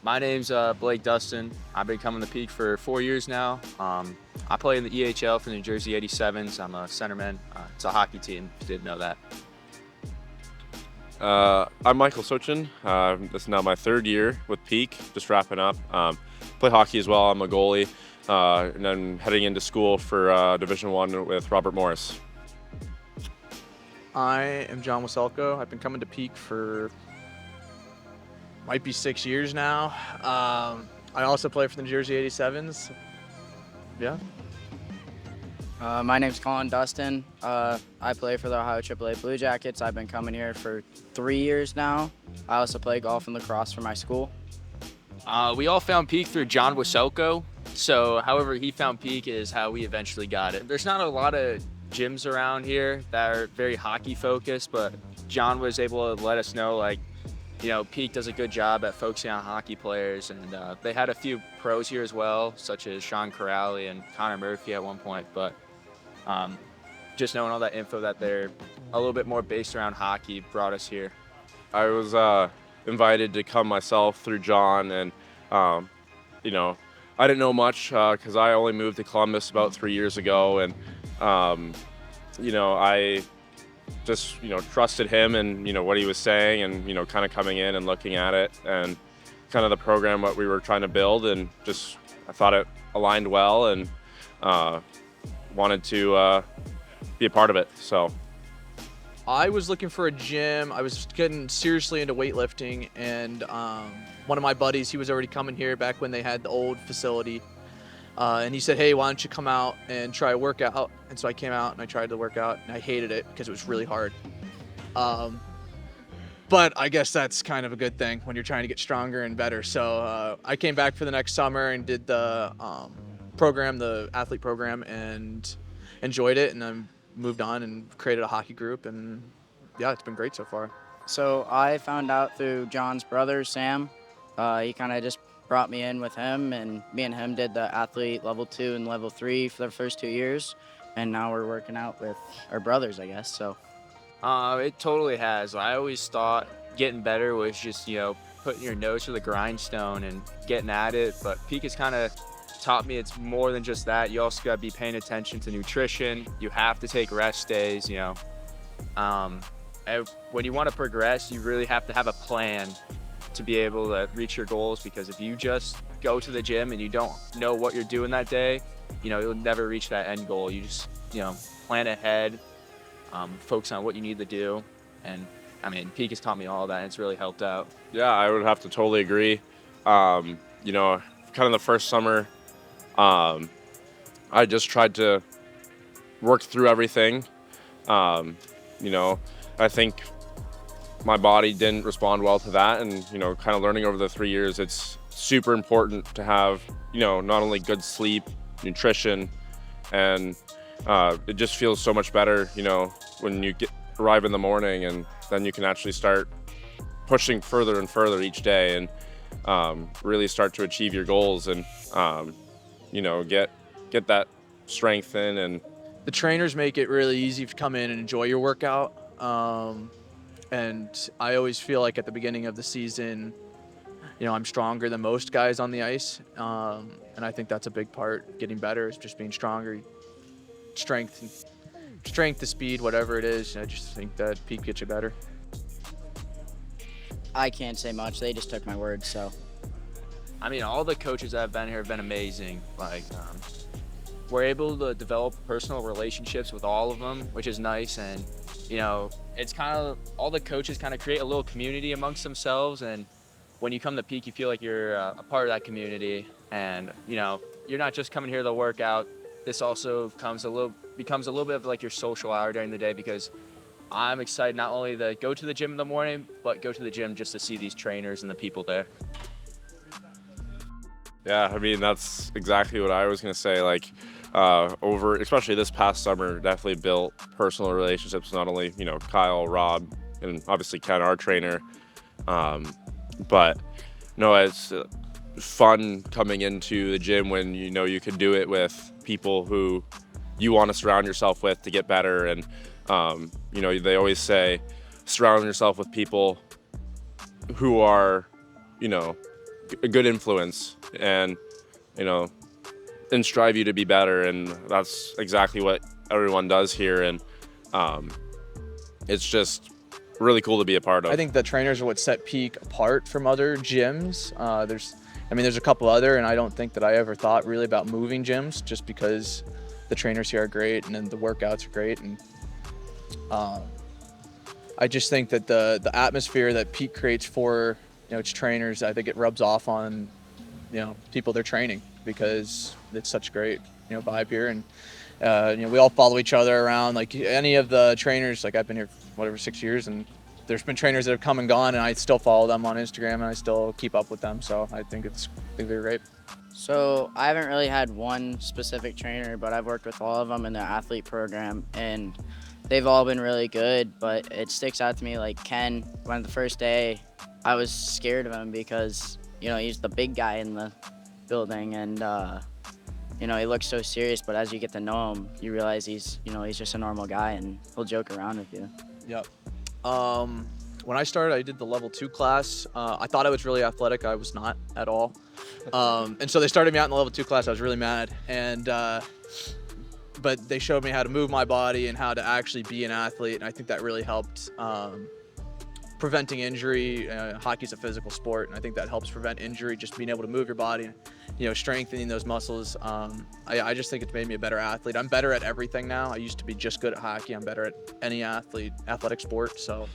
My name's Blake Dustin. I've been coming to Peak for 4 years now. I play in the EHL for the New Jersey 87s. I'm a centerman. It's a hockey team, if you didn't know that. I'm Michael Sochin. This is now my third year with Peak, just wrapping up. Play hockey as well. I'm a goalie, and then heading into school for Division One with Robert Morris. I am John Waselko. I've been coming to Peak for might be 6 years now. I also play for the New Jersey 87s. Yeah. My name's Colin Dustin. I play for the Ohio AAA Blue Jackets. I've been coming here for 3 years now. I also play golf and lacrosse for my school. We all found Peak through John Waselko. So however he found Peak is how we eventually got it. There's not a lot of gyms around here that are very hockey focused, but John was able to let us know, like, Peak does a good job at focusing on hockey players, and they had a few pros here as well, such as Sean Corrali and Connor Murphy at one point, but just knowing all that info that they're a little bit more based around hockey brought us here. I was invited to come myself through John, and I didn't know much because I only moved to Columbus about 3 years ago, and I just trusted him and what he was saying, and kind of coming in and looking at it and kind of the program what we were trying to build, and just I thought it aligned well, and wanted to be a part of it. So I was looking for a gym. I was getting seriously into weightlifting, and one of my buddies, he was already coming here back when they had the old facility. And he said, hey, why don't you come out and try a workout? And so I came out and I tried the workout, and I hated it because it was really hard. But I guess that's kind of a good thing when you're trying to get stronger and better. So I came back for the next summer and did the program, the athlete program, and enjoyed it. And I moved on and created a hockey group. And yeah, it's been great so far. So I found out through John's brother, Sam. He kind of just brought me in with him, and me and him did the athlete level 2 and level 3 for the first 2 years. And now we're working out with our brothers, I guess. So It totally has. I always thought getting better was just, putting your nose to the grindstone and getting at it. But Peak has kind of taught me it's more than just that. You also got to be paying attention to nutrition. You have to take rest days, And when you want to progress, you really have to have a plan to be able to reach your goals, because if you just go to the gym and you don't know what you're doing that day, you'll never reach that end goal. You just, plan ahead, focus on what you need to do. And Peak has taught me all that, and it's really helped out. yeah, I would have to totally agree. Kind of the first summer, I just tried to work through everything. I think my body didn't respond well to that, and kind of learning over the 3 years, it's super important to have not only good sleep, nutrition, and it just feels so much better when you arrive in the morning, and then you can actually start pushing further and further each day, and really start to achieve your goals, and get that strength in. And The trainers make it really easy to come in and enjoy your workout. And I always feel like at the beginning of the season, I'm stronger than most guys on the ice. And I think that's a big part. Getting better is just being stronger. Strength to speed, whatever it is. I just think that Peak gets you better. I can't say much. They just took my word, so. All the coaches that have been here have been amazing. We're able to develop personal relationships with all of them, which is nice. And, it's kind of, all the coaches kind of create a little community amongst themselves. And when you come to Peak, you feel like you're a part of that community. And, you're not just coming here to work out. This also becomes a little bit of like your social hour during the day, because I'm excited not only to go to the gym in the morning, but go to the gym just to see these trainers and the people there. yeah, that's exactly what I was going to say. Especially this past summer, definitely built personal relationships, not only, Kyle, Rob, and obviously Ken, our trainer. But no, it's fun coming into the gym when, you can do it with people who you want to surround yourself with to get better. And, they always say, surround yourself with people who are, a good influence and, you know, and strive you to be better. And that's exactly what everyone does here. And it's just really cool to be a part of. I think the trainers are what set Peak apart from other gyms. There's a couple other, and I don't think that I ever thought really about moving gyms just because the trainers here are great and then the workouts are great. And I just think that the atmosphere that Peak creates for, its trainers, I think it rubs off on, people they're training because it's such a great, vibe here. And we all follow each other around. Like any of the trainers, like I've been here whatever 6 years, and there's been trainers that have come and gone, and I still follow them on Instagram and I still keep up with them. So I think they're great. So I haven't really had one specific trainer, but I've worked with all of them in the athlete program, and they've all been really good. But it sticks out to me, like Ken, when the first day I was scared of him because, he's the big guy in the building, and he looks so serious, but as you get to know him, you realize he's just a normal guy and he'll joke around with you. Yep. When I started, I did the level 2 class. I thought I was really athletic. I was not at all. And so they started me out in the level 2 class. I was really mad. But they showed me how to move my body and how to actually be an athlete. And I think that really helped preventing injury. Hockey's a physical sport, and I think that helps prevent injury, just being able to move your body, strengthening those muscles. I just think it's made me a better athlete. I'm better at everything now. I used to be just good at hockey. I'm better at any athletic sport. So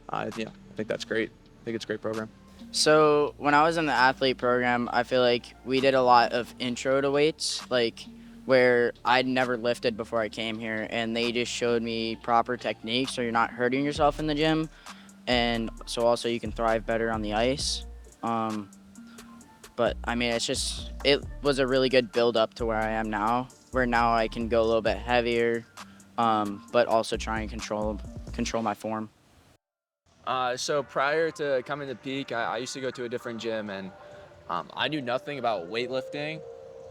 I think that's great. I think it's a great program. So when I was in the athlete program, I feel like we did a lot of intro to weights, like where I'd never lifted before I came here, and they just showed me proper techniques so you're not hurting yourself in the gym, and so also you can thrive better on the ice. But it was a really good build up to where I am now, where now I can go a little bit heavier, but also try and control my form. So prior to coming to Peak, I used to go to a different gym, and I knew nothing about weightlifting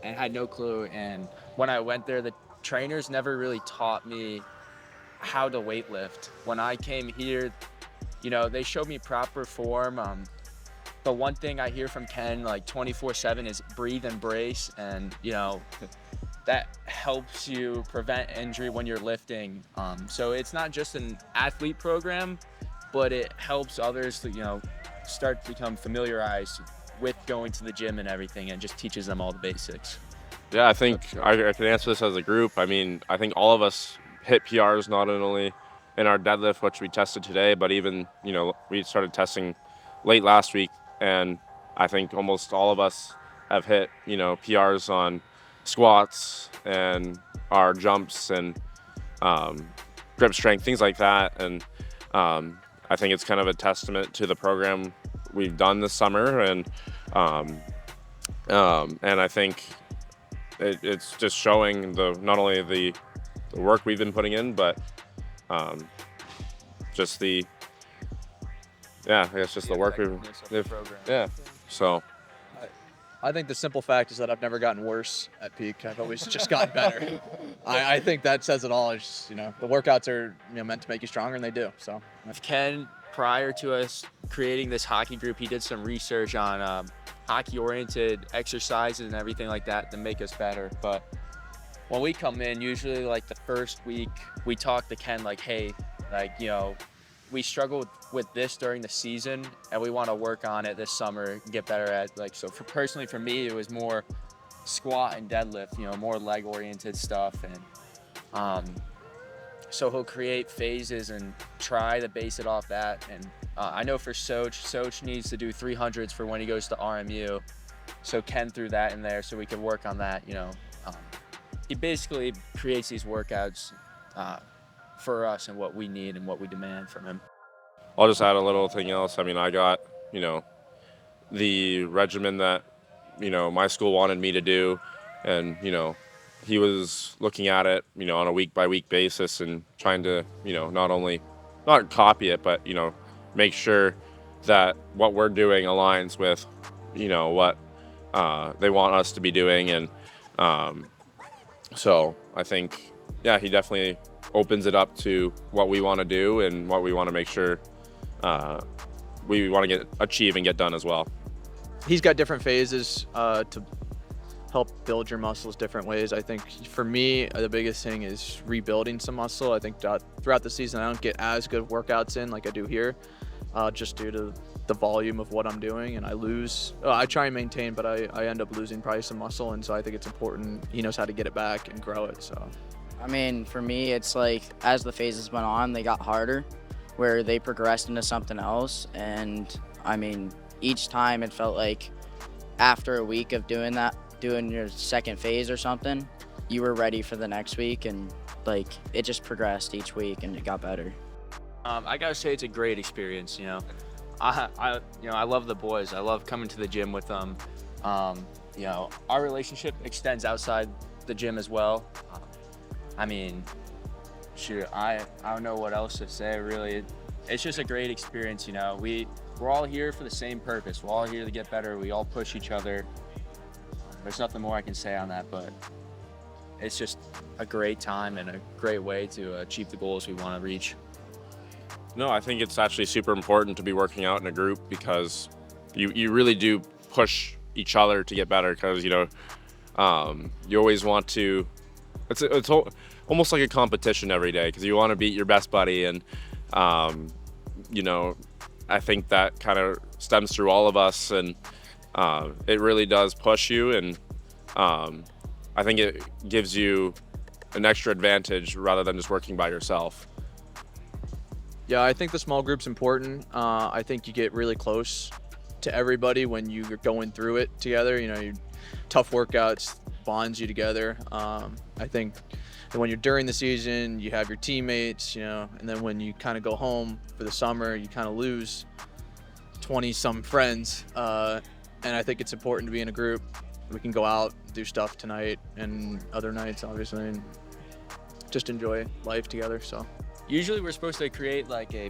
and had no clue. And when I went there, the trainers never really taught me how to weightlift. When I came here, they showed me proper form. The one thing I hear from Ken, like 24/7, is breathe and brace, and that helps you prevent injury when you're lifting. So it's not just an athlete program, but it helps others to start to become familiarized with going to the gym and everything, and just teaches them all the basics. Yeah, I think I can answer this as a group. I mean, I think all of us hit PRs not only in our deadlift, which we tested today, but even, we started testing late last week, and I think almost all of us have hit, PRs on squats and our jumps and grip strength, things like that. And I think it's kind of a testament to the program we've done this summer, and I think it's just showing not only the work we've been putting in, but just the work we've program. So I think the simple fact is that I've never gotten worse at Peak. I've always just gotten better. I think that says it all. It's just, the workouts are meant to make you stronger, and they do. So Ken, prior to us creating this hockey group, he did some research on hockey-oriented exercises and everything like that to make us better. But when we come in, usually like the first week, we talk to Ken like, hey, we struggled with this during the season, and we want to work on it this summer and get better at, so personally for me, it was more squat and deadlift, more leg oriented stuff. And so he'll create phases and try to base it off that. And I know for Soch needs to do 300s for when he goes to RMU. So Ken threw that in there so we could work on that. He basically creates these workouts for us and what we need and what we demand from him. I'll just add a little thing else. I mean, I got, the regimen that, my school wanted me to do. And, he was looking at it, on a week by week basis and trying to, not copy it, but, make sure that what we're doing aligns with, what they want us to be doing. And so I think, he definitely opens it up to what we want to do and what we want to make sure we want to achieve and get done as well. he's got different phases to help build your muscles different ways. I think for me, the biggest thing is rebuilding some muscle. I think that throughout the season, I don't get as good workouts in like I do here, just due to the volume of what I'm doing, and I lose. I try and maintain, but I end up losing probably some muscle, and so I think it's important he knows how to get it back and grow it. So, I mean, for me, it's like as the phases went on, they got harder, where they progressed into something else. And I mean, each time it felt like after a week of doing that, doing your second phase or something, you were ready for the next week, and like it just progressed each week and it got better. I gotta say it's a great experience. I love the boys. I love coming to the gym with them. Our relationship extends outside the gym as well. I mean, shoot, I don't know what else to say really. It's just a great experience. We're all here for the same purpose. We're all here to get better. We all push each other. There's nothing more I can say on that, but it's just a great time and a great way to achieve the goals we want to reach. No, I think it's actually super important to be working out in a group because you really do push each other to get better because, you always want to, it's almost like a competition every day because you want to beat your best buddy. And, I think that kind of stems through all of us, and it really does push you. And I think it gives you an extra advantage rather than just working by yourself. yeah, I think the small group's important. I think you get really close to everybody when you're going through it together. Your tough workouts bonds you together. I think that when you're during the season, you have your teammates, and then when you kind of go home for the summer, you kind of lose 20-some friends. And I think it's important to be in a group. We can go out, do stuff tonight and other nights, obviously, and just enjoy life together. So. Usually we're supposed to create like a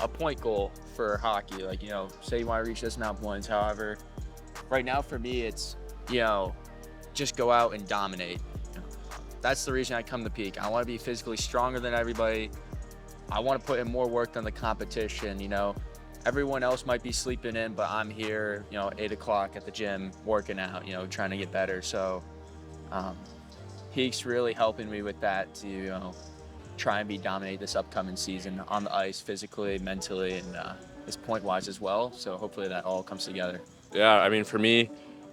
point goal for hockey. Like, say you want to reach this amount of points. However, right now for me, it's, just go out and dominate. That's the reason I come to Peak. I want to be physically stronger than everybody. I want to put in more work than the competition. Everyone else might be sleeping in, but I'm here, 8 o'clock at the gym working out, trying to get better. So Peak's really helping me with that to, try and dominate this upcoming season on the ice, physically, mentally, and it's point-wise as well. So hopefully that all comes together. Yeah, I mean, for me,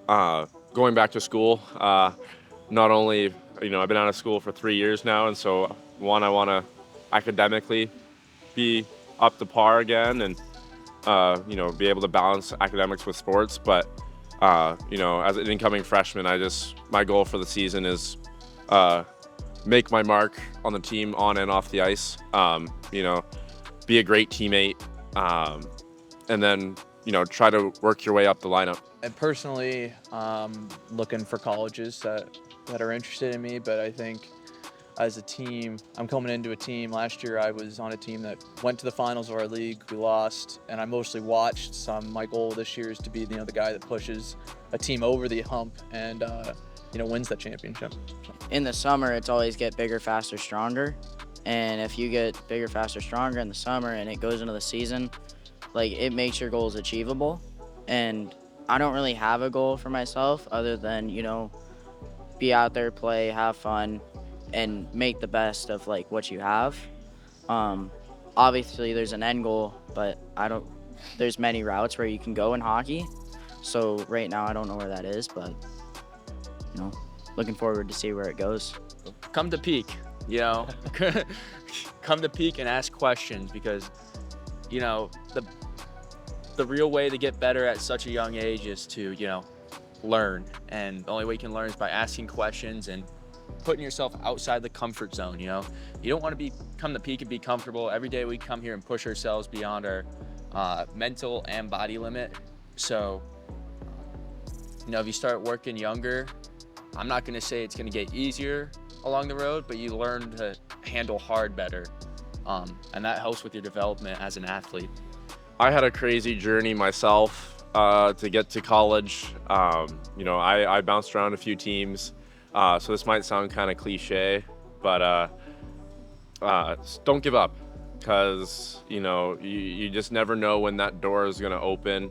going back to school, not only, I've been out of school for 3 years now, and so I want to academically be up to par again and, be able to balance academics with sports. But, as an incoming freshman, my goal for the season is make my mark on the team on and off the ice, be a great teammate, and then, try to work your way up the lineup. And personally, looking for colleges that are interested in me, but I think as a team, I'm coming into a team. Last year I was on a team that went to the finals of our league. We lost, and I mostly watched some. My goal this year is to be the guy that pushes a team over the hump and wins that championship. In the summer, it's always get bigger, faster, stronger. And if you get bigger, faster, stronger in the summer and it goes into the season, like it makes your goals achievable. And I don't really have a goal for myself other than, be out there, play, have fun, and make the best of like what you have. Obviously there's an end goal, but there's many routes where you can go in hockey. So right now I don't know where that is, but looking forward to see where it goes. Come to Peak, come to Peak and ask questions because, the real way to get better at such a young age is to, learn. And the only way you can learn is by asking questions and putting yourself outside the comfort zone. You don't want to come to Peak and be comfortable. Every day we come here and push ourselves beyond our mental and body limit. So, if you start working younger, I'm not going to say it's going to get easier along the road, but you learn to handle hard better. And that helps with your development as an athlete. I had a crazy journey myself to get to college. I bounced around a few teams, so this might sound kind of cliche, but don't give up because, you just never know when that door is going to open.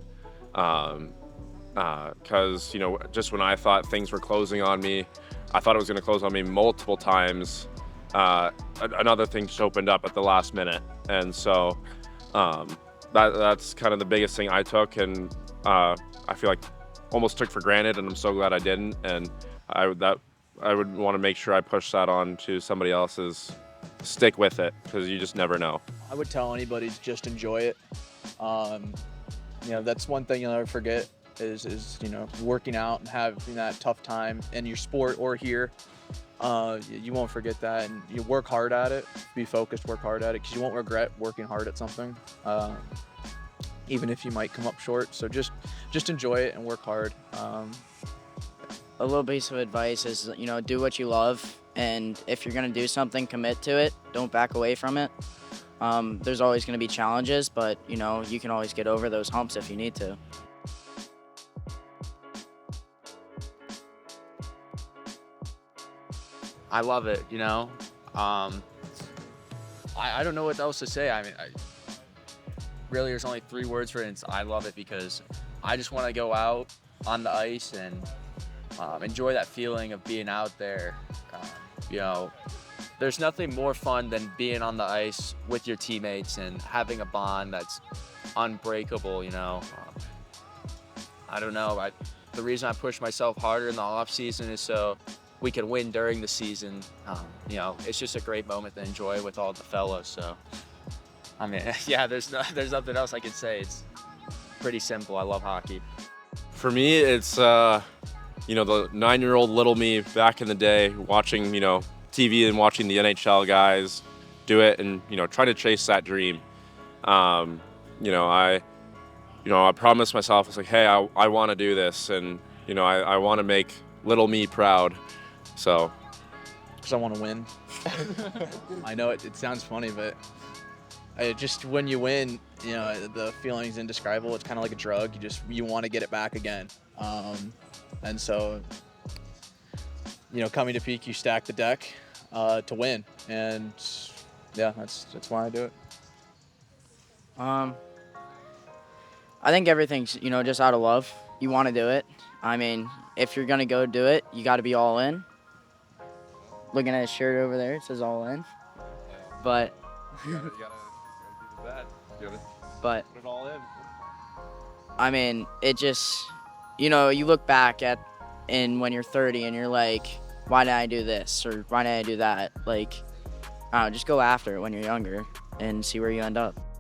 because, just when I thought things were closing on me, I thought it was going to close on me multiple times. Another thing just opened up at the last minute. And so that's kind of the biggest thing I took, and I feel like almost took for granted, and I'm so glad I didn't. And I would want to make sure I push that on to somebody else's. Stick with it, because you just never know. I would tell anybody to just enjoy it. That's one thing you'll never forget is working out and having that tough time in your sport or here. You won't forget that, and you work hard at it. Be focused, work hard at it, because you won't regret working hard at something, even if you might come up short. So just enjoy it and work hard. A little piece of advice is, do what you love, and if you're going to do something, commit to it. Don't back away from it. There's always going to be challenges, but, you can always get over those humps if you need to. I love it, I don't know what else to say. I mean, really, there's only 3 words for it, and it's I love it, because I just want to go out on the ice and enjoy that feeling of being out there. There's nothing more fun than being on the ice with your teammates and having a bond that's unbreakable. I don't know. The reason I push myself harder in the off season is so we can win during the season. It's just a great moment to enjoy with all the fellows. So, I mean, yeah, there's nothing else I can say. It's pretty simple. I love hockey. For me, it's the 9-year-old little me back in the day, watching TV and watching the NHL guys do it, and trying to chase that dream. I promised myself, it's like, hey, I want to do this, and I want to make little me proud. So, because I want to win. I know it sounds funny, but just when you win, the feeling's indescribable. It's kind of like a drug. You want to get it back again. And so, coming to Peak, you stack the deck to win, and yeah, that's why I do it. I think everything's just out of love. You want to do it. I mean, if you're gonna go do it, you got to be all in. Looking at his shirt over there, it says all in. But You gotta do that. You gotta but put it all in. I mean, it just, you look back and when you're 30 and you're like, why did I do this, or why did I do that? Like, I don't know, just go after it when you're younger and see where you end up.